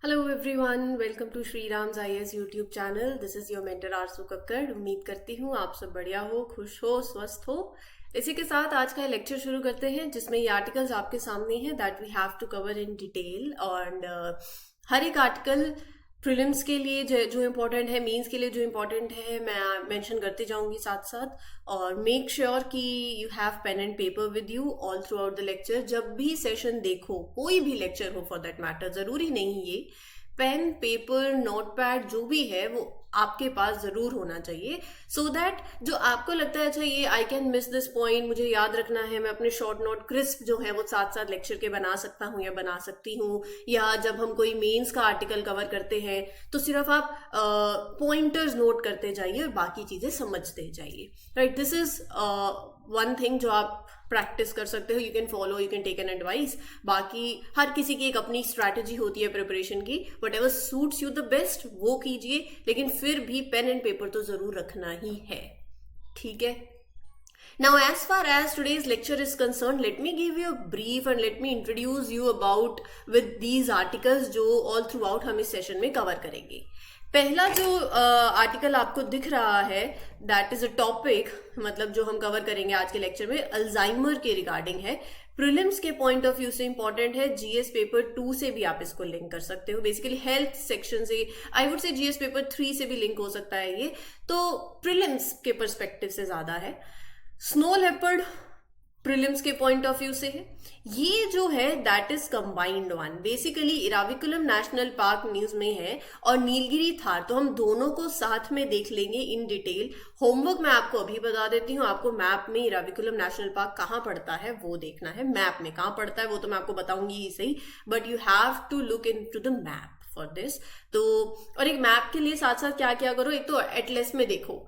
Hello everyone, welcome to Shri Ram's IAS YouTube channel. This is your mentor Arsu Kakkar. उम्मीद करती हूँ आप सब बढ़िया हो, खुश हो, स्वस्थ हो। इसी के साथ आज का लेक्चर शुरू करते हैं जिसमें ये आर्टिकल्स आपके सामने हैं that we have to cover in detail. और हर एक आर्टिकल प्रीलिम्स के लिए जो इम्पोर्टेंट है, मेंस के लिए जो इम्पोर्टेंट है, मैं मेंशन करती जाऊंगी साथ साथ। और मेक श्योर कि you have pen and paper with you all throughout the lecture. जब भी सेशन देखो, कोई भी लेक्चर हो फॉर दैट मैटर, जरूरी नहीं ये पेन, पेपर, नोटपैड जो भी है वो आपके पास जरूर होना चाहिए, सो दैट जो आपको लगता है अच्छा ये I can miss this point, मुझे याद रखना है, मैं अपने शॉर्ट नोट क्रिस्प जो है वो साथ साथ लेक्चर के बना सकता हूँ या बना सकती हूँ। या जब हम कोई मेंस का आर्टिकल कवर करते हैं तो सिर्फ आप पॉइंटर्स नोट करते जाइए और बाकी चीजें समझते जाइए। Right, this is one thing जो आप प्रैक्टिस कर सकते हो। You can follow, you can take an advice. बाकी हर किसी की एक अपनी स्ट्रैटेजी होती है प्रिपरेशन की, what ever suits you the best वो कीजिए, लेकिन फिर भी पेन एंड पेपर तो जरूर रखना ही है। ठीक है। Now, as far as today's lecture is concerned, let me give you a brief and let me introduce you about with these articles जो all throughout हम इस सेशन में कवर करेंगे। पहला जो आर्टिकल आपको दिख रहा है दैट इज अ टॉपिक, मतलब जो हम कवर करेंगे आज के लेक्चर में, अल्जाइमर के रिगार्डिंग है। प्रीलिम्स के पॉइंट ऑफ व्यू से इंपॉर्टेंट है, जीएस पेपर 2 से भी आप इसको लिंक कर सकते हो, बेसिकली हेल्थ सेक्शन से, I would say GS paper 3 से भी लिंक हो सकता है ये, तो प्रीलिम्स के पर्सपेक्टिव से ज्यादा है। स्नो लेपर्ड प्रीलिम्स के पॉइंट ऑफ व्यू से है। ये जो है that is combined one, basically Eravikulam national park news में है और नीलगिरी थार, तो हम दोनों को साथ में देख लेंगे इन डिटेल। होमवर्क मैं आपको अभी बता देती हूँ, आपको मैप में इराविकुलम नेशनल पार्क कहाँ पड़ता है वो देखना है। मैप में कहाँ पड़ता है वो तो मैं आपको बताऊंगी ही सही, but you have to look into the map for this. तो और एक मैप के लिए साथ साथ क्या क्या करो, एक तो एटलस में देखो,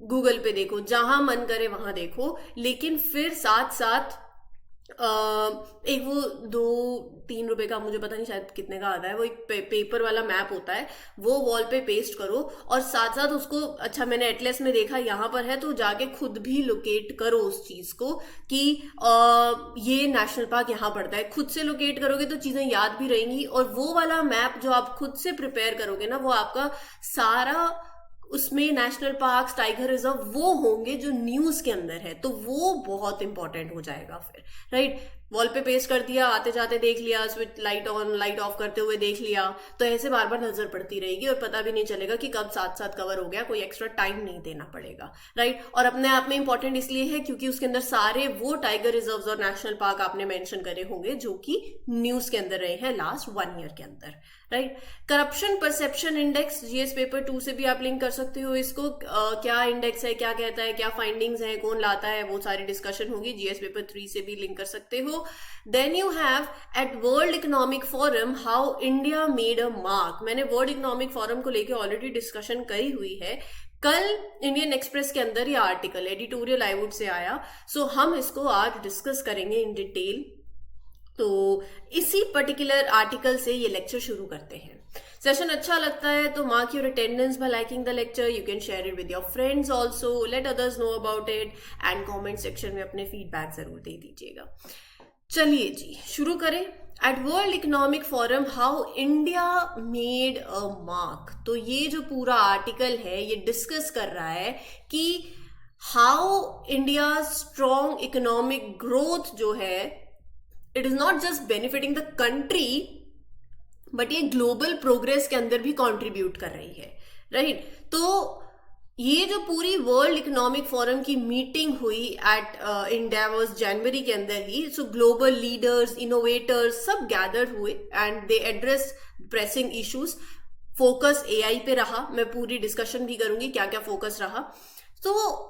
गूगल पे देखो, जहां मन करे वहां देखो, लेकिन फिर साथ साथ एक वो 2-3 रुपए का, मुझे पता नहीं शायद कितने का आता है, वो एक पेपर वाला मैप होता है, वो वॉल पे पेस्ट करो और साथ साथ उसको, अच्छा मैंने एटलस में देखा यहाँ पर है, तो जाके खुद भी लोकेट करो उस चीज को कि ये नेशनल पार्क यहाँ पड़ता है। खुद से लोकेट करोगे तो चीजें याद भी रहेंगी, और वो वाला मैप जो आप खुद से प्रिपेयर करोगे ना, वो आपका सारा उसमें नेशनल पार्क, टाइगर रिजर्व वो होंगे जो न्यूज के अंदर है, तो वो बहुत इंपॉर्टेंट हो जाएगा फिर। राइट, वॉल पे पेस्ट कर दिया, आते जाते देख लिया, switch light on light of करते हुए देख लिया, तो ऐसे बार बार नजर पड़ती रहेगी और पता भी नहीं चलेगा कि कब साथ साथ कवर हो गया, कोई एक्स्ट्रा टाइम नहीं देना पड़ेगा। राइट, और अपने आप में इंपॉर्टेंट इसलिए है क्योंकि उसके अंदर सारे वो टाइगर रिजर्व और नेशनल पार्क आपने मेंशन करे होंगे जो कि न्यूज के अंदर रहे हैं लास्ट 1 ईयर के अंदर। Right, corruption perception index GS paper 2 से भी आप लिंक कर सकते हो इसको। क्या इंडेक्स है, क्या कहता है, क्या फाइंडिंग्स है, कौन लाता है, वो सारी डिस्कशन होगी। जीएस पेपर 3 से भी लिंक कर सकते हो। Then you have at World Economic Forum how India made a mark. मैंने वर्ल्ड इकोनॉमिक फोरम को लेकर ऑलरेडी डिस्कशन करी हुई है। कल इंडियन एक्सप्रेस के अंदर ये article editorial I would say आया, सो हम इसको आज डिस्कस करेंगे इन डिटेल। तो इसी पर्टिकुलर आर्टिकल से ये लेक्चर शुरू करते हैं। सेशन अच्छा लगता है तो mark your attendance bye liking the lecture. You can share it with your friends also, let others know about it, and comment section में अपने फीडबैक जरूर दे दीजिएगा। चलिए जी शुरू करें। At World Economic Forum how India made a mark, तो ये जो पूरा आर्टिकल है ये डिस्कस कर रहा है कि how India strong economic growth जो है, it is not just benefiting the country but ये ग्लोबल प्रोग्रेस के अंदर भी कंट्रीब्यूट कर रही है। राइट, तो ये जो पूरी वर्ल्ड इकोनॉमिक फोरम की मीटिंग हुई एट इन डावोस जनवरी के अंदर ही, सो ग्लोबल लीडर्स, इनोवेटर्स सब गैदर हुए and they address pressing issues. Focus AI पे रहा, मैं पूरी डिस्कशन भी करूंगी क्या क्या फोकस रहा। तो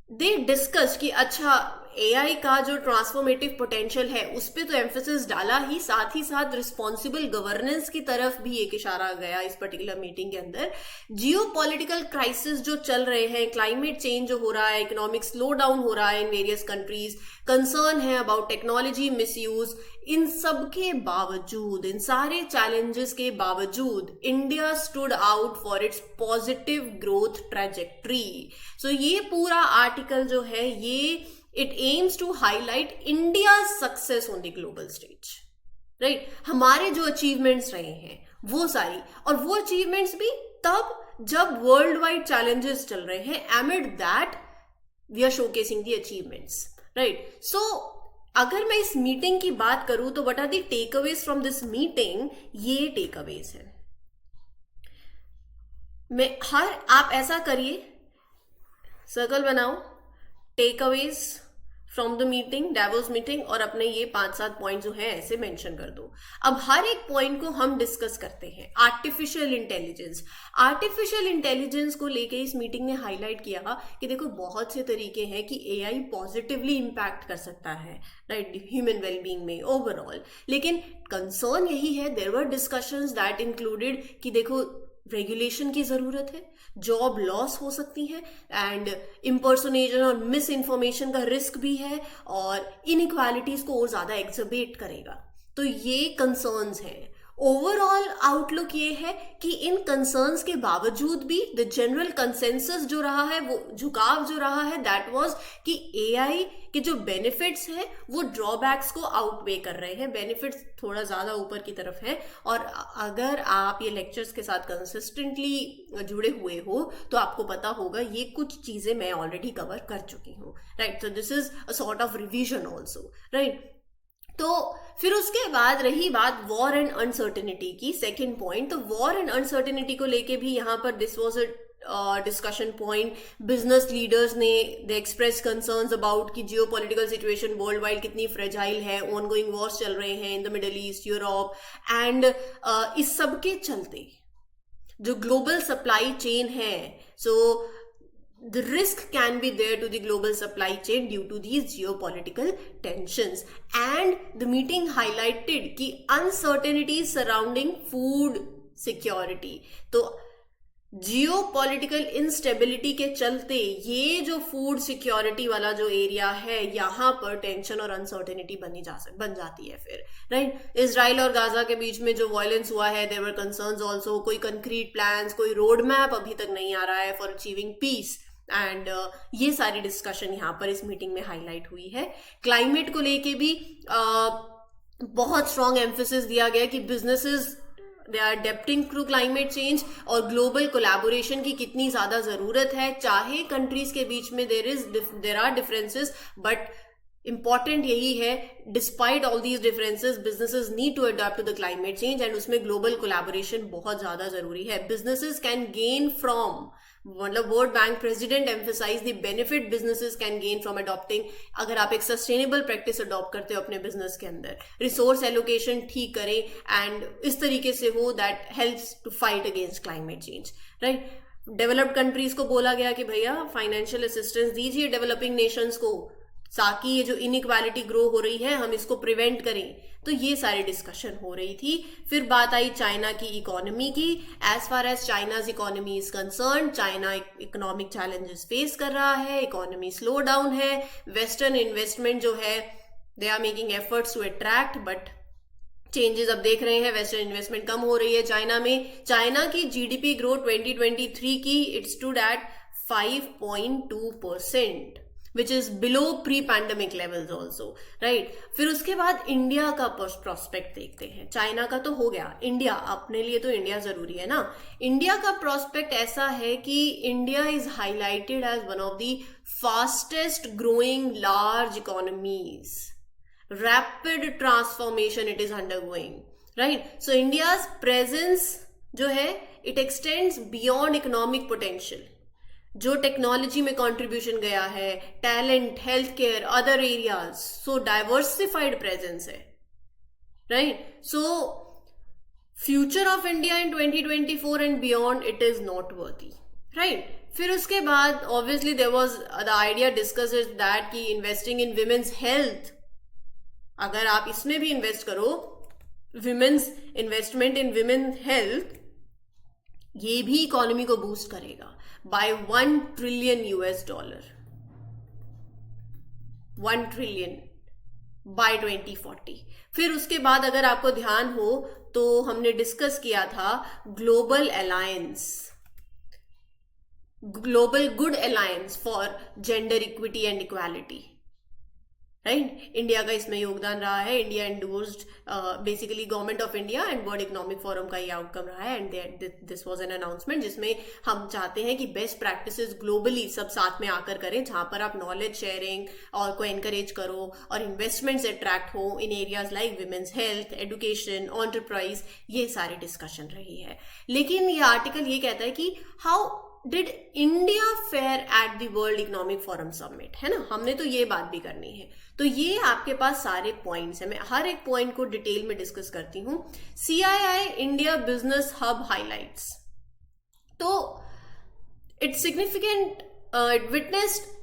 दे डिस्कस कि अच्छा एआई का जो ट्रांसफॉर्मेटिव पोटेंशियल है उस पे तो एम्फेसिस डाला ही, साथ साथ रिस्पॉन्सिबल गवर्नेंस की तरफ भी एक इशारा गया इस पर्टिकुलर मीटिंग के अंदर। जियो पॉलिटिकल क्राइसिस जो चल रहे हैं, क्लाइमेट चेंज जो हो रहा है, इकोनॉमिक स्लो डाउन हो रहा है इन वेरियस कंट्रीज, कंसर्न है अबाउट टेक्नोलॉजी मिसयूज, इन सब के बावजूद, इन सारे चैलेंजेस के बावजूद India stood out for its positive growth trajectory. So ये पूरा आर्टिकल जो है ये it aims to highlight India's success on the global stage. Right, हमारे जो अचीवमेंट्स रहे हैं वो सारी, और वो अचीवमेंट्स भी तब जब वर्ल्ड वाइड चैलेंजेस चल रहे हैं, amid that we are showcasing the achievements, right? So अगर मैं इस मीटिंग की बात करूं तो what are the takeaways from this meeting, ये टेकअवेज है। आप ऐसा करिए, सर्कल बनाओ, takeaways from the meeting, Davos meeting, और अपने ये 5-7 पॉइंट जो है ऐसे मेंशन कर दो। अब हर एक पॉइंट को हम डिस्कस करते हैं। आर्टिफिशियल इंटेलिजेंस, आर्टिफिशियल इंटेलिजेंस को लेके इस मीटिंग ने हाईलाइट किया कि देखो बहुत से तरीके हैं कि एआई पॉजिटिवली इंपैक्ट कर सकता है, राइट, ह्यूमन वेलबींग में ओवरऑल। लेकिन कंसर्न यही है, there were discussions that included कि देखो रेगुलेशन की जरूरत है, जॉब लॉस हो सकती है, एंड इम्पर्सोनेशन और मिस इन्फॉर्मेशन का रिस्क भी है, और इनइक्वालिटीज को और ज्यादा एक्सर्बेट करेगा। तो ये कंसर्न्स हैं। ओवरऑल आउटलुक ये है कि इन कंसर्न्स के बावजूद भी द जनरल कंसेंसस जो रहा है, वो झुकाव जो रहा है, दैट वाज कि एआई के जो बेनिफिट्स हैं वो ड्रॉबैक्स को आउटवे कर रहे हैं, बेनिफिट्स थोड़ा ज्यादा ऊपर की तरफ है। और अगर आप ये लेक्चर्स के साथ कंसिस्टेंटली जुड़े हुए हो तो आपको पता होगा ये कुछ चीजें मैं ऑलरेडी कवर कर चुकी हूँ, right? So this is a sort of revision also, right? तो फिर उसके बाद रही बात वॉर एंड अनसर्टेनिटी की, सेकेंड पॉइंट। तो वॉर एंड अनसर्टेनिटी को लेके भी यहाँ पर this was a discussion point. Business leaders ने दे एक्सप्रेस कंसर्न्स अबाउट कि जियो पॉलिटिकल सिचुएशन वर्ल्ड वाइड कितनी फ्रेजाइल है, ऑनगोइंग वॉर्स चल रहे हैं in the middle east, Europe, and इस सब के चलते जो ग्लोबल सप्लाई चेन है, सो the risk can be there to the global supply chain due to these geopolitical tensions. And the meeting highlighted कि uncertainties surrounding food security. तो geopolitical instability के चलते ये जो फूड सिक्योरिटी वाला जो एरिया है, यहाँ पर टेंशन और अनसर्टेनिटी बन जाती है फिर, राइट? इजराइल और गाजा के बीच में जो वायलेंस हुआ है, देयर वर कंसर्न्स आल्सो। कोई कंक्रीट प्लान्स, कोई रोड मैप अभी तक नहीं आ रहा है फॉर अचीविंग पीस, एंड ये सारी डिस्कशन यहाँ पर इस मीटिंग में हाईलाइट हुई है। क्लाइमेट को लेके भी बहुत स्ट्रॉन्ग एम्फेसिस दिया गया कि businesses they are adapting to climate change, और ग्लोबल कोलैबोरेशन की कितनी ज्यादा जरूरत है। चाहे कंट्रीज के बीच में there are differences, but important यही है, despite all these differences businesses need to adopt to the climate change, and उसमें ग्लोबल कोलैबोरेशन बहुत ज्यादा जरूरी है। बिजनेसेस कैन गेन फ्रॉम, मतलब World Bank president emphasise the benefit businesses can gain from adopting, अगर आप एक सस्टेनेबल प्रैक्टिस अडॉप्ट करते हो अपने बिजनेस के अंदर, रिसोर्स एलोकेशन ठीक करें, एंड इस तरीके से हो that helps to fight against climate change, right? Developed countries को बोला गया कि भैया फाइनेंशियल असिस्टेंस दीजिए डेवलपिंग नेशंस को, ताकि ये जो इनइक्वालिटी ग्रो हो रही है हम इसको प्रिवेंट करें। तो ये सारी डिस्कशन हो रही थी। फिर बात आई चाइना की इकोनॉमी की। As far as China's economy is concern, China economic challenges face कर रहा है, इकोनॉमी स्लो डाउन है, वेस्टर्न इन्वेस्टमेंट जो है they are making efforts to attract, but changes अब देख रहे हैं, वेस्टर्न इन्वेस्टमेंट कम हो रही है चाइना में। चाइना की जीडीपी ग्रोथ 2023 की it stood at 5.2%, which is below pre-pandemic levels also, right? फिर उसके बाद इंडिया का प्रोस्पेक्ट देखते हैं। चाइना का तो हो गया, इंडिया, अपने लिए तो इंडिया जरूरी है ना। इंडिया का प्रोस्पेक्ट ऐसा है कि India is highlighted as one of the fastest growing large economies, rapid transformation it is undergoing, right? So India's presence जो है it extends beyond economic potential, जो टेक्नोलॉजी में कंट्रीब्यूशन गया है, talent, health care, other areas, so diversified presence है, right? So future of India in 2024 and beyond it is not worthy, right? फिर उसके बाद obviously there was the idea discuss is that कि investing in women's health, अगर आप इसमें भी invest करो, विमेन्स इन्वेस्टमेंट इन विमेन हेल्थ, ये भी इकोनॉमी को बूस्ट करेगा by $1 trillion, $1 trillion by 2040। फिर उसके बाद अगर आपको ध्यान हो तो हमने डिस्कस किया था global alliance, global good alliance for gender equity and equality, right. India का इसमें योगदान रहा है, India endorsed basically government of India and world Economic forum का ये आउटकम रहा है, and this was an announcement जिसमें हम चाहते हैं कि बेस्ट प्रैक्टिसेस ग्लोबली सब साथ में आकर करें, जहां पर आप नॉलेज शेयरिंग और को एनकरेज करो और इन्वेस्टमेंट्स अट्रैक्ट हो in areas like women's health, education, enterprise, ये सारी डिस्कशन रही है। लेकिन ये आर्टिकल ये कहता है कि how did India fare at the world Economic forum summit, है ना, हमने तो ये बात भी करनी है। तो ये आपके पास सारे पॉइंट्स हैं, मैं हर एक पॉइंट को डिटेल में डिस्कस करती हूं। CII India business hub highlights, तो it's significant, it witnessed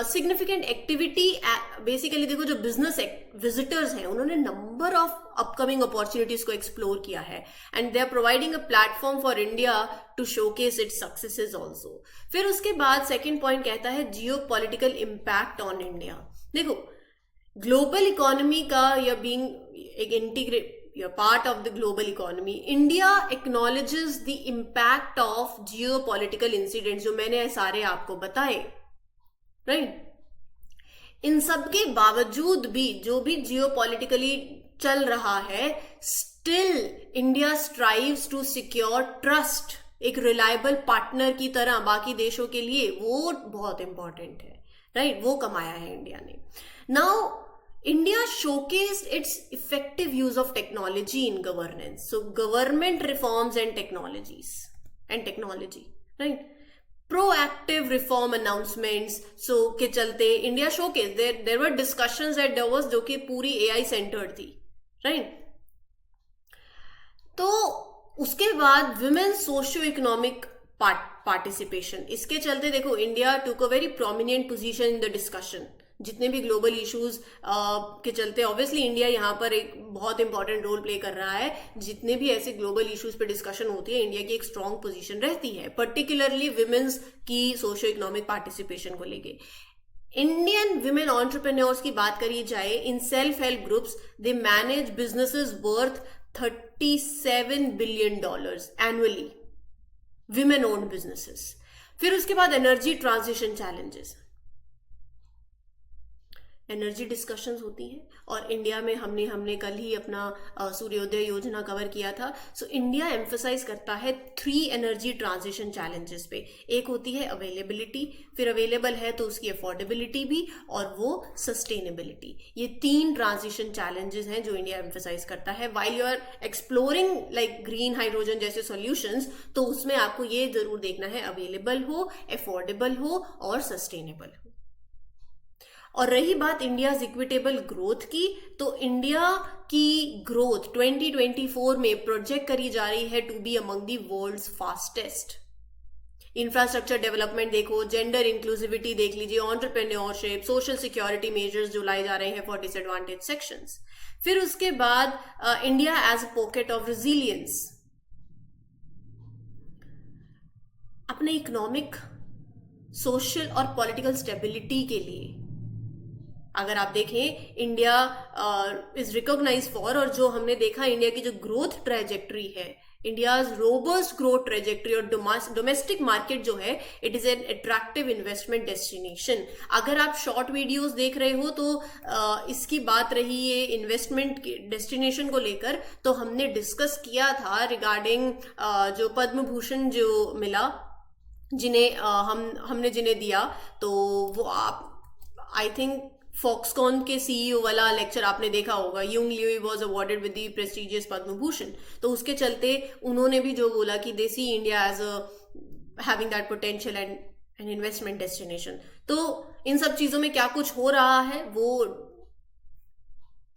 significant activity. Basically देखो, जो बिजनेस विजिटर्स हैं उन्होंने नंबर ऑफ अपकमिंग अपॉर्चुनिटीज को एक्सप्लोर किया है, and they are providing a platform for India to showcase its successes also. फिर उसके बाद सेकेंड पॉइंट कहता है geopolitical impact on India. देखो, ग्लोबल इकोनॉमी का या बीइंग एक integrate part of the global economy, India acknowledges the impact of geopolitical incidents, जो मैंने सारे आपको बताए, राइट। इन सब के बावजूद भी जो भी जियोपॉलिटिकली चल रहा है, still India strives to secure trust, एक रिलायबल पार्टनर की तरह बाकी देशों के लिए, वो बहुत इंपॉर्टेंट है, राइट, वो कमाया है इंडिया ने। Now India showcased its effective use of technology in governance. So government reforms and technology, right? Proactive reform announcements. So के चलते India showcased, there were discussions at Davos जो कि पूरी AI centered थी, right? तो उसके बाद women socio-economic participation, इसके चलते देखो India took a very prominent position in the discussion। जितने भी ग्लोबल इश्यूज के चलते ऑब्वियसली इंडिया यहाँ पर एक बहुत इंपॉर्टेंट रोल प्ले कर रहा है। जितने भी ऐसे ग्लोबल इश्यूज पे डिस्कशन होती है, इंडिया की एक स्ट्रांग पोजीशन रहती है, पर्टिकुलरली विमेन्स की सोशो इकोनॉमिक पार्टिसिपेशन को लेके। इंडियन विमेन एंटरप्रेन्योर्स की बात करी जाए, in self help groups they manage businesses worth $37 billion annually, women owned businesses. फिर उसके बाद energy transition challenges, energy discussions होती हैं, और इंडिया में हमने कल ही अपना सूर्योदय योजना कवर किया था। सो इंडिया एम्फसाइज करता है 3 एनर्जी ट्रांजिशन चैलेंजेस पे। एक होती है अवेलेबिलिटी, फिर अवेलेबल है तो उसकी अफोर्डेबिलिटी भी, और वो सस्टेनेबिलिटी। ये 3 ट्रांजिशन चैलेंजेस हैं जो इंडिया एम्फसाइज करता है। While you are exploring like green hydrogen जैसे सॉल्यूशंस, तो उसमें आपको ये जरूर देखना है अवेलेबल हो, अफोर्डेबल हो और सस्टेनेबल हो। और रही बात इंडिया इक्विटेबल ग्रोथ की, तो इंडिया की ग्रोथ 2024 में प्रोजेक्ट करी जा रही है to be among the world's fastest. Infrastructure development देखो, जेंडर इंक्लूसिविटी देख लीजिए, एंटरप्रेन्योरशिप, सोशल सिक्योरिटी मेजर्स जो लाए जा रहे हैं फॉर डिसएडवांटेज सेक्शंस। फिर उसके बाद India as a pocket of resilience, अपने इकोनॉमिक, सोशल और पॉलिटिकल स्टेबिलिटी के लिए अगर आप देखें, इंडिया इज रिकॉग्नाइज फॉर, और जो हमने देखा इंडिया की जो ग्रोथ ट्रेजेक्ट्री है, इंडियाज रोबस्ट ग्रोथ ट्रेजेक्ट्री और डोमेस्टिक मार्केट जो है, it is an attractive investment destination. अगर आप शॉर्ट वीडियोस देख रहे हो तो इसकी बात रही है इन्वेस्टमेंट डेस्टिनेशन को लेकर, तो हमने डिस्कस किया था रिगार्डिंग जो पद्म भूषण जो मिला, जिन्हें हमने जिन्हें दिया, तो वो आप आई थिंक फॉक्सकॉन के सीईओ वाला लेक्चर आपने देखा होगा, Young Liu was awarded with the prestigious Padma Bhushan. तो उसके चलते उन्होंने भी जो बोला कि they see India as a having that potential and an investment destination. तो इन सब चीजों में क्या कुछ हो रहा है वो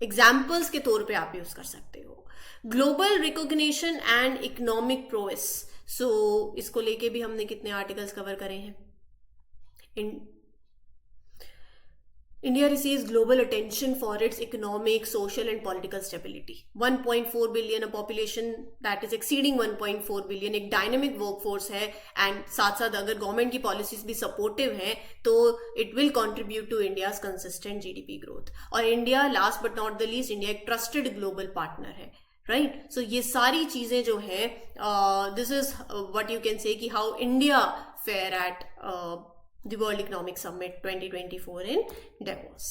एग्जाम्पल्स के तौर पे आप यूज कर सकते हो। Global recognition and economic progress, so इसको लेके भी हमने कितने आर्टिकल्स कवर करे हैं। India receives global attention for its economic, social and political stability. 1.4 billion, a population that is exceeding 1.4 billion, एक dynamic workforce है, and साथ साथ अगर गवर्नमेंट की पॉलिसीज भी सपोर्टिव हैं तो it will contribute to India's consistent GDP growth. और India last but not the least, India एक ट्रस्टेड ग्लोबल पार्टनर है, राइट। सो ये सारी चीजें जो है, this is what you can say कि how India fare at the World Economic Summit 2024 in Davos।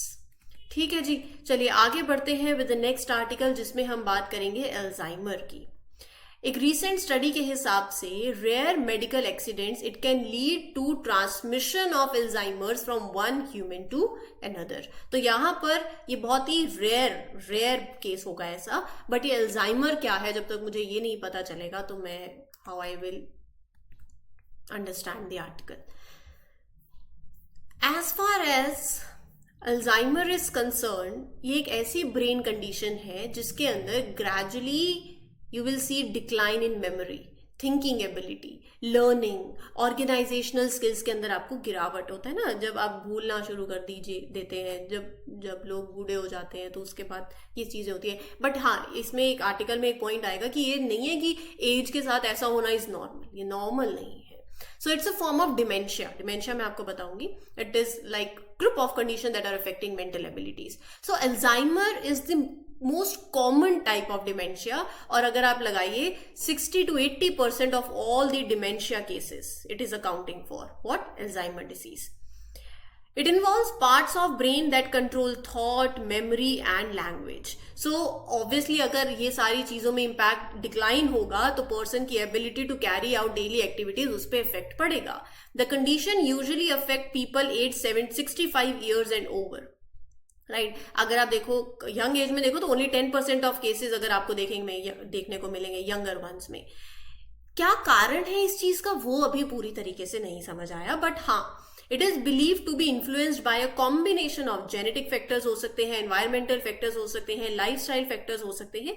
ठीक है जी, चलिए आगे बढ़ते हैं विद द नेक्स्ट आर्टिकल जिसमें हम बात करेंगे अल्जाइमर की। एक रीसेंट स्टडी के हिसाब से rare medical accidents it can lead to transmission of Alzheimer's from one human to another. तो यहाँ पर ये बहुत ही रेयर केस होगा ऐसा, बट ये अल्जाइमर क्या है जब तक मुझे ये नहीं पता चलेगा तो मैं how I will understand the article. As far as Alzheimer is concern, ये एक ऐसी ब्रेन कंडीशन है जिसके अंदर gradually you will see decline in memory, thinking ability, learning, organizational skills के अंदर आपको गिरावट होता है ना, जब आप भूलना शुरू कर देते हैं, जब लोग बूढ़े हो जाते हैं तो उसके बाद ये चीज़ें होती है। बट हाँ, इसमें एक आर्टिकल में एक पॉइंट आएगा कि ये नहीं है कि एज के साथ ऐसा होना इज नॉर्मल, ये नॉर्मल नहीं है। So it's a form of dementia मैं आपको बताऊंगी। It is like group of condition that are affecting mental abilities. So Alzheimer is the most common type of dementia, और अगर आप लगाइए 60 to 80% of all the dementia cases it is accounting for what, Alzheimer disease. It involves parts of brain that control thought, memory and language. So obviously अगर ये सारी चीज़ों में impact decline होगा तो person की ability to carry out daily activities उस पर effect पड़ेगा. The condition usually affect people aged 65 years and over. Right अगर आप देखो यंग एज में देखो तो ओनली 10% ऑफ केसेस अगर आपको देखने को मिलेंगे यंगर वंस में। क्या कारण है इस चीज का वो अभी पूरी तरीके से नहीं समझ आया, बट हाँ it is believe to be influenced by a combination of genetic factors हो सकते हैं, एनवायरमेंटल फैक्टर्स हो सकते हैं, लाइफस्टाइल फैक्टर्स हो सकते हैं।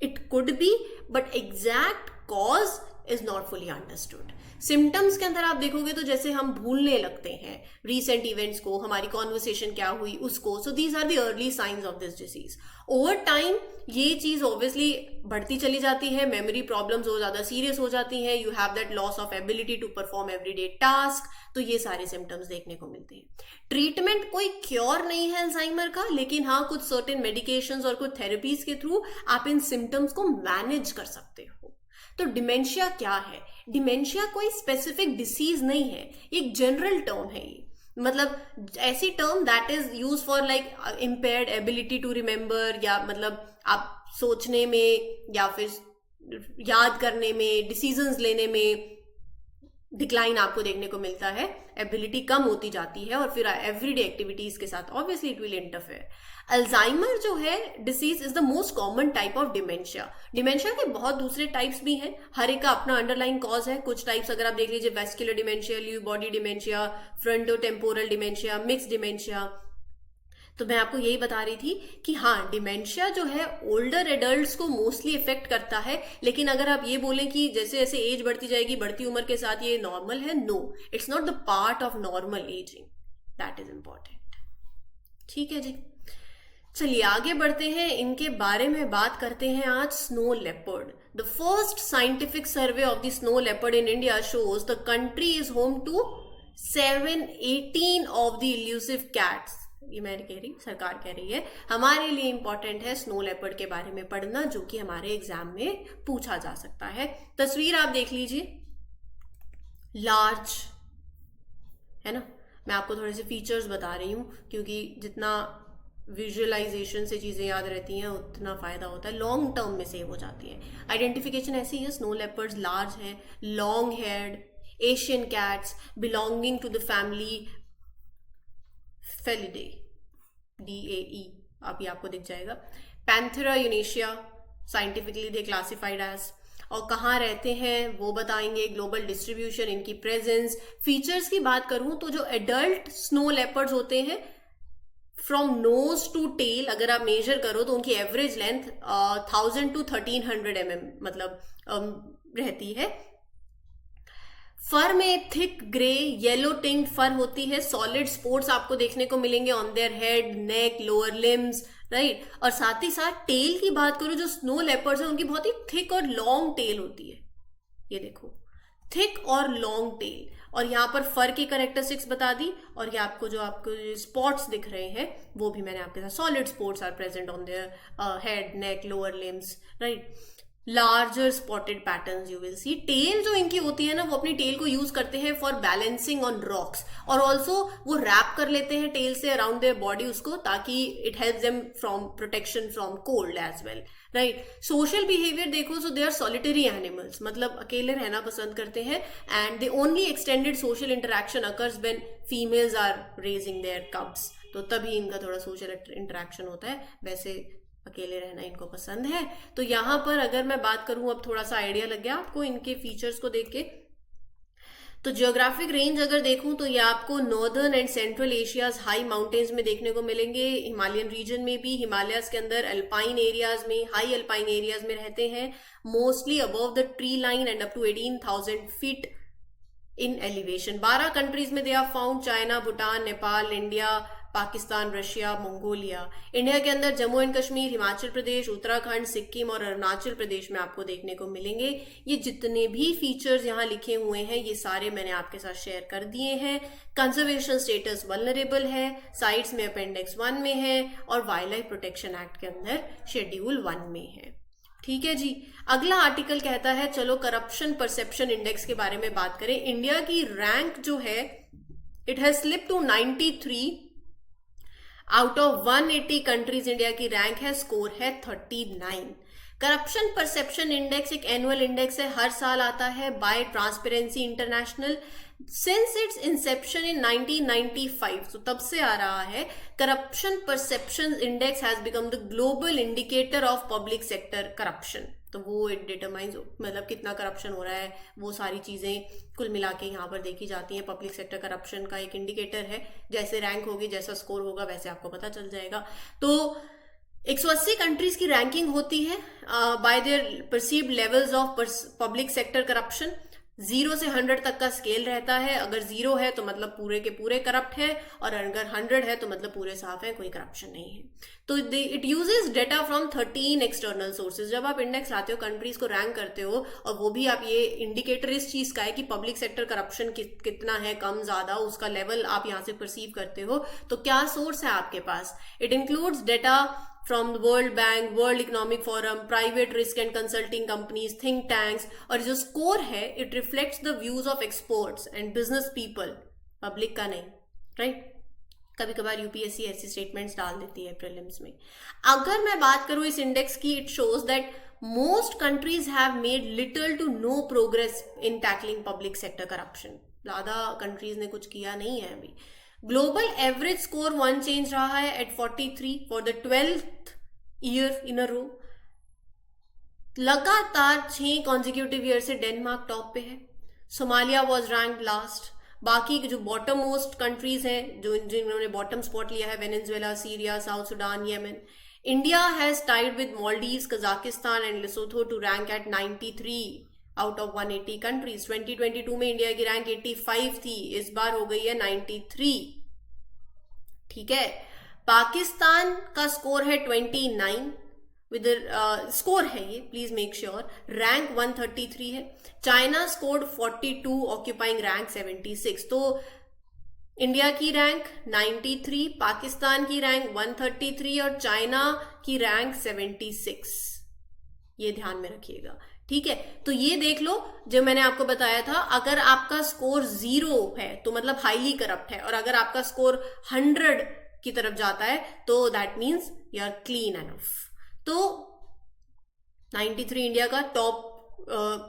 It could be, but exact cause is not fully understood. Symptoms के अंदर आप देखोगे तो जैसे हम भूलने लगते हैं रीसेंट इवेंट्स को, हमारी कॉन्वर्सेशन क्या हुई उसको। So these are the early science of this disease. Over time ये चीज ऑब्वियसली बढ़ती चली जाती है, मेमोरी प्रॉब्लम्स और ज्यादा सीरियस हो जाती हैं, you have that loss of ability to perform everyday task. तो ये सारे सिम्टम्स देखने को मिलते हैं। ट्रीटमेंट कोई क्योर नहीं है अल्जाइमर का, लेकिन हाँ कुछ सर्टेन मेडिकेशंस और कुछ थेरेपीज के थ्रू आप इन सिम्टम्स को मैनेज कर सकते हो। तो डिमेंशिया क्या है? डिमेंशिया कोई स्पेसिफिक डिसीज नहीं है, एक जनरल टर्म है ये, मतलब ऐसी term that is use for like impaired ability to remember, या मतलब आप सोचने में या फिर याद करने में, डिसीजंस लेने में डिक्लाइन आपको देखने को मिलता है, एबिलिटी कम होती जाती है और फिर एवरीडे एक्टिविटीज के साथ obviously it will interfere. Alzheimer जो है disease is the most common type of dementia. Dementia के बहुत दूसरे टाइप्स भी हैं, हर एक का अपना अंडरलाइन कॉज है। कुछ टाइप्स अगर आप देख लीजिए, vascular dementia, Lewy body dementia, frontotemporal dementia, mix dementia. तो मैं आपको यही बता रही थी कि हाँ डिमेंशिया जो है ओल्डर एडल्ट्स को मोस्टली इफेक्ट करता है, लेकिन अगर आप ये बोलें कि जैसे जैसे एज बढ़ती जाएगी, बढ़ती उम्र के साथ ये नॉर्मल है, no, it's not the part of normal ageing, that is important. ठीक है जी, चलिए आगे बढ़ते हैं, इनके बारे में बात करते हैं आज। Snow leopard. The first scientific survey of the snow leopard in India shows the country is home to 718 of the elusive cats. ये मैं कह रही, सरकार कह रही है। हमारे लिए इंपॉर्टेंट है स्नो लेपर्ड के बारे में पढ़ना, जो कि हमारे एग्जाम में पूछा जा सकता है। तस्वीर आप देख लीजिए, लार्ज है ना। मैं आपको थोड़े से फीचर्स बता रही हूँ क्योंकि जितना विजुअलाइजेशन से चीज़ें याद रहती हैं उतना फ़ायदा होता है, लॉन्ग टर्म में सेव हो जाती हैं। आइडेंटिफिकेशन ऐसी है, स्नो लेपर्ड्स लार्ज हैं, long haired Asian cats belonging to the family Felidae, DAE, आप ये आपको दिख जाएगा। Panthera uncia scientifically they classified as. और कहाँ रहते हैं वो बताएंगे, ग्लोबल डिस्ट्रीब्यूशन, इनकी प्रेजेंस। फीचर्स की बात करूं तो जो एडल्ट स्नो लेपर्ड्स होते हैं, फ्रॉम नोज टू टेल अगर आप मेजर करो तो उनकी एवरेज लेंथ 1000 to 1300 mm मतलब रहती है। फर में थिक ग्रे येलो टिंक्ड फर होती है। सॉलिड स्पॉट्स आपको देखने को मिलेंगे on their head, neck, lower limbs, right. और साथ ही साथ टेल की बात करूं, जो स्नो लेपर्ड्स हैं उनकी बहुत ही थिक और लॉन्ग टेल होती है, ये देखो, थिक और लॉन्ग टेल। और यहाँ पर फर की कैरेक्टरिस्टिक्स बता दी, और ये आपको जो स्पॉट्स दिख रहे हैं वो भी मैंने आपके साथ, solid spots are present on their head, neck, lower limbs, right. Larger spotted patterns you will see. Tail जो इनकी होती है ना, वो अपनी टेल को यूज करते हैं फॉर बैलेंसिंग ऑन रॉक्स, और ऑल्सो वो रैप कर लेते हैं टेल से अराउंड देयर बॉडी उसको, ताकि it help them from protection from cold as well, right. Social behaviour देखो, so they are solitary animals, मतलब अकेले रहना पसंद करते हैं, and they only extended social interaction occurs when females are raising their cubs, तो तभी इनका थोड़ा सोशल इंटरेक्शन होता है, वैसे अकेले रहना इनको पसंद है। तो यहाँ पर अगर मैं बात करूं, अब थोड़ा सा आइडिया लग गया आपको इनके फीचर्स को देख के, तो जियोग्राफिक रेंज अगर देखूं तो ये आपको northern and central Asia's high mountains में देखने को मिलेंगे, हिमालयन रीजन में भी, हिमालयस के अंदर अल्पाइन एरियाज में, हाई अल्पाइन एरियाज में रहते हैं, mostly above the tree line and up to 18,000 feet in elevation. 12 countries में they are found, China, Bhutan, Nepal, India, Pakistan, Russia, Mongolia. India के अंदर जम्मू एंड कश्मीर, हिमाचल प्रदेश, उत्तराखंड, सिक्किम और अरुणाचल प्रदेश में आपको देखने को मिलेंगे। ये जितने भी फीचर्स यहाँ लिखे हुए हैं ये सारे मैंने आपके साथ शेयर कर दिए हैं। कंजर्वेशन स्टेटस वल्नरेबल है, साइट्स में अपेंडिक्स 1 में है, और वाइल्ड लाइफ प्रोटेक्शन एक्ट के अंदर शेड्यूल 1 में है। ठीक है जी। अगला आर्टिकल कहता है, चलो करप्शन परसेप्शन इंडेक्स के बारे में बात करें। इंडिया की रैंक जो है, it has slip to 93 out of 180 countries. India की रैंक है, स्कोर है 39। करप्शन परसेप्शन इंडेक्स एक एनुअल इंडेक्स है, हर साल आता है by transparency international. Since its inception in 1995, तो तब से आ रहा है, corruption perception index has become the global indicator of public sector corruption. तो वो इट डिटरमाइंस, मतलब कितना करप्शन हो रहा है, वो सारी चीजें कुल मिला के यहाँ पर देखी जाती हैं। पब्लिक सेक्टर करप्शन का एक इंडिकेटर है, जैसे रैंक होगी, जैसा स्कोर होगा, वैसे आपको पता चल जाएगा। तो 180 कंट्रीज की रैंकिंग होती है bye there perceived levels of public sector corruption. 0 से 100 तक का स्केल रहता है। अगर 0 है तो मतलब पूरे के पूरे करप्ट है, और अगर 100 है तो मतलब पूरे साफ है, कोई करप्शन नहीं है। तो it uses data from 13 external sources. जब आप इंडेक्स लाते हो, कंट्रीज को रैंक करते हो, और वो भी आप ये इंडिकेटर इस चीज का है कि पब्लिक सेक्टर करप्शन कितना है, कम ज्यादा, उसका लेवल आप यहाँ से परसीव करते हो, तो क्या सोर्स है आपके पास। It includes data from World Bank, World Economic Forum, private risk and consulting companies, think tanks, और जो स्कोर है it reflects the views of experts and business people, public का नहीं, राइट। कभी कभार यूपीएससी ऐसी स्टेटमेंट्स डाल देती है प्रीलिम्स में। अगर मैं बात करूं इस इंडेक्स की, it shows that most countries have made little to no progress in tackling public sector corruption. ज्यादा कंट्रीज ने कुछ किया नहीं है अभी। ग्लोबल एवरेज स्कोर अनचेंज रहा है at 43 for the 12th year in a row. लगातार 6 कॉन्जिक्यूटिव ईयर से डेनमार्क टॉप पे है। Somalia was ranked last. बाकी जो बॉटम मोस्ट कंट्रीज हैं, जो जिन्होंने बॉटम स्पॉट लिया है, Venezuela, Syria, South Sudan, Yemen. India has tied with Maldives, Kazakhstan and Lesotho to rank at 93 out of 180 countries. 2022 में इंडिया की रैंक 85 थी, इस बार हो गई है 93। ठीक है। पाकिस्तान का स्कोर है 29 विद स्कोर है ये, प्लीज मेक श्योर। रैंक 133 है। China scored 42 occupying rank 76। तो इंडिया की रैंक 93, पाकिस्तान की रैंक 133 और चाइना की रैंक 76। ये ध्यान में रखिएगा, ठीक है। तो ये देख लो, जो मैंने आपको बताया था, अगर आपका स्कोर 0 है तो मतलब हाईली करप्ट है, और अगर आपका स्कोर 100 की तरफ जाता है तो that means you are clean enough. तो 93 इंडिया का, टॉप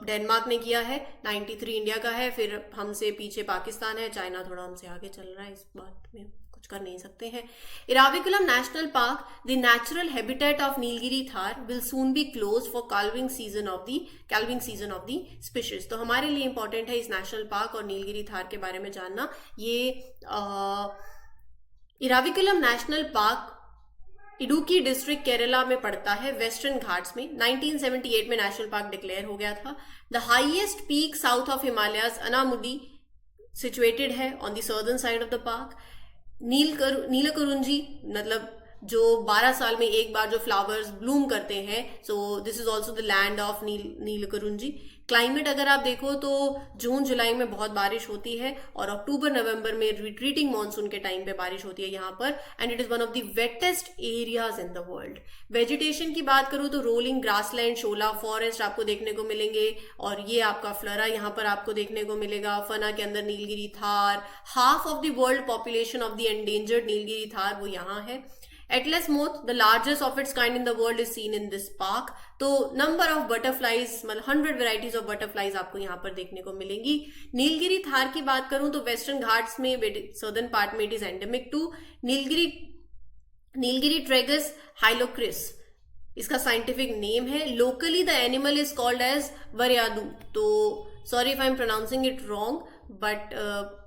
डेनमार्क ने किया है, 93 इंडिया का है, फिर हमसे पीछे पाकिस्तान है, चाइना थोड़ा हमसे आगे चल रहा है, इस बात में कुछ कर नहीं सकते हैं। Eravikulam national park, the natural habitat of Nilgiri tahr, will soon be close for calving season of the species. तो हमारे लिए इंपॉर्टेंट है इस नेशनल पार्क और नीलगिरी थार के बारे में जानना। ये Eravikulam national park Idukki district Kerala में पड़ता है, वेस्टर्न घाट्स में। 1978 में नेशनल पार्क डिक्लेयर हो गया था। The highest peak south of Himalayas, Anamudi, situated है on the southern side of the park. Neelakurinji मतलब जो 12 साल में एक बार जो फ्लावर्स ब्लूम करते हैं. So this is also the land of Neelakurinji. Climate अगर आप देखो तो जून जुलाई में बहुत बारिश होती है और अक्टूबर नवंबर में रिट्रीटिंग मानसून के टाइम पे बारिश होती है यहाँ पर. And it is one of the wettest areas in the world. Vegetation की बात करूँ तो रोलिंग ग्रासलैंड, शोला फॉरेस्ट आपको देखने को मिलेंगे. और ये आपका फ्लोरा यहाँ पर आपको देखने को मिलेगा. फना के अंदर Nilgiri Thar, half of the world population of the endangered Nilgiri Thar वो यहाँ है. Atlas moth, the largest of its kind in the world, is seen in this park. तो नंबर ऑफ बटरफ्लाइज, मतलब 100 वेराइटीज ऑफ बटरफ्लाइज आपको यहाँ पर देखने को मिलेंगी. नीलगिरी थार की बात करूं तो वेस्टर्न घाट्स में, सदर्न पार्ट में it is endemic to. Nilgiritragus hylocrius इसका साइंटिफिक नेम है. Locally the animal is called as Varayadu. तो sorry if I am pronouncing it wrong, but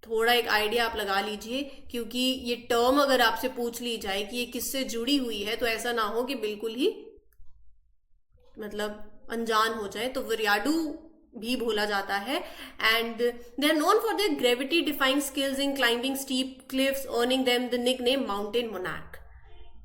थोड़ा एक आइडिया आप लगा लीजिए, क्योंकि ये टर्म अगर आपसे पूछ ली जाए कि ये किससे जुड़ी हुई है तो ऐसा ना हो कि बिल्कुल ही मतलब अनजान हो जाए. तो वरियाडू भी बोला जाता है. And they are known for their gravity defying skills in climbing steep cliffs, earning them the nickname mountain monarch.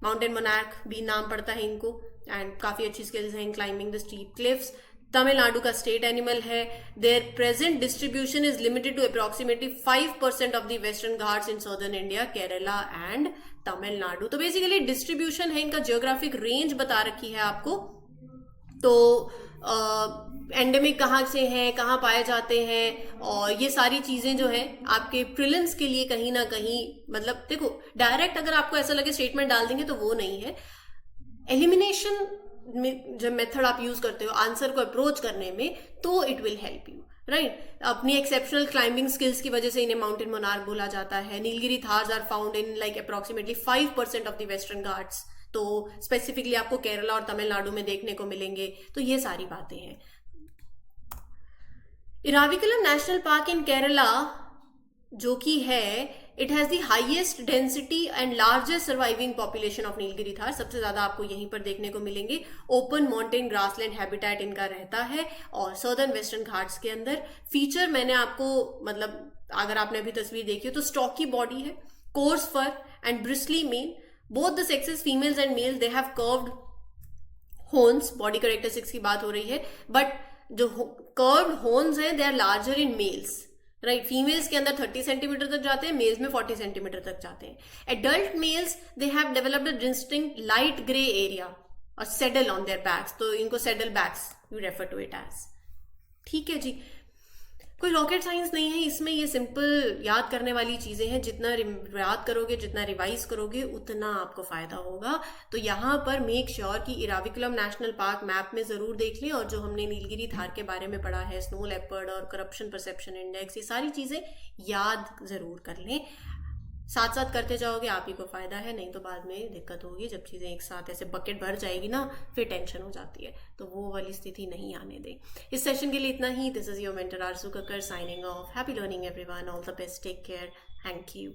Mountain monarch भी नाम पड़ता है इनको. एंड काफी अच्छी स्किल्स हैं in climbing the steep cliffs. Tamil Nadu का स्टेट एनिमल है. Their present distribution is limited to approximately 5% of the Western Ghats in southern India, Kerala and Tamil Nadu. तो बेसिकली डिस्ट्रीब्यूशन है इनका, जियोग्राफिक रेंज बता रखी है आपको. तो एंडेमिक कहाँ से हैं, कहाँ पाए जाते हैं, और ये सारी चीजें जो है आपके प्रिलिम्स के लिए कहीं ना कहीं, मतलब देखो डायरेक्ट अगर आपको ऐसा लगे स्टेटमेंट डाल देंगे तो वो नहीं है. एलिमिनेशन में जब मेथड आप यूज करते हो आंसर को अप्रोच करने में, तो it will help you, right. अपनी एक्सेप्शनल क्लाइंबिंग स्किल्स की वजह से इन्हें माउंटेन मोनार्क बोला जाता है. Nilgiri tahrs are found in like approximately 5% of the Western Ghats. तो स्पेसिफिकली आपको केरला और तमिलनाडु में देखने को मिलेंगे. तो ये सारी बातें हैं. इराविकुलम नेशनल पार्क इन केरला जो कि है, it has the highest density and largest surviving population of Nilgiri Thar. सबसे ज्यादा आपको यहीं पर देखने को मिलेंगे. ओपन माउंटेन ग्रासलैंड हैबिटेट इनका रहता है और सदर्न वेस्टर्न घाट्स के अंदर. फीचर मैंने आपको, मतलब अगर आपने अभी तस्वीर देखी हो तो स्टॉकी बॉडी है, coarse fur and bristly mane. Both the sexes, females and males, they have curved horns. Body characteristics की बात हो रही है, बट जो कर्व्ड होर्न्स हैं they are larger in males, right. Females के अंदर 30 सेंटीमीटर तक जाते हैं, मेल्स में 40 सेंटीमीटर तक जाते हैं. Adult males they have developed a distinct light grey area और सेडल ऑन देयर बैक्स. तो इनको saddle backs you refer to it as. ठीक है जी, कोई रॉकेट साइंस नहीं है इसमें. ये सिंपल याद करने वाली चीजें हैं. जितना याद करोगे, जितना रिवाइज करोगे, उतना आपको फायदा होगा. तो यहाँ पर मेक श्योर कि इराविकुलम नेशनल पार्क मैप में जरूर देख लें. और जो हमने नीलगिरी थार के बारे में पढ़ा है, स्नो लेपर्ड और करप्शन परसेप्शन इंडेक्स, ये सारी चीजें याद जरूर कर लें. साथ साथ करते जाओगे आप ही को फायदा है, नहीं तो बाद में दिक्कत होगी. जब चीजें एक साथ ऐसे बकेट भर जाएगी ना, फिर टेंशन हो जाती है. तो वो वाली स्थिति नहीं आने दें. इस सेशन के लिए इतना ही. This is your mentor Arsu Kakkar signing off. Happy learning everyone. All the best. Take care. Thank you.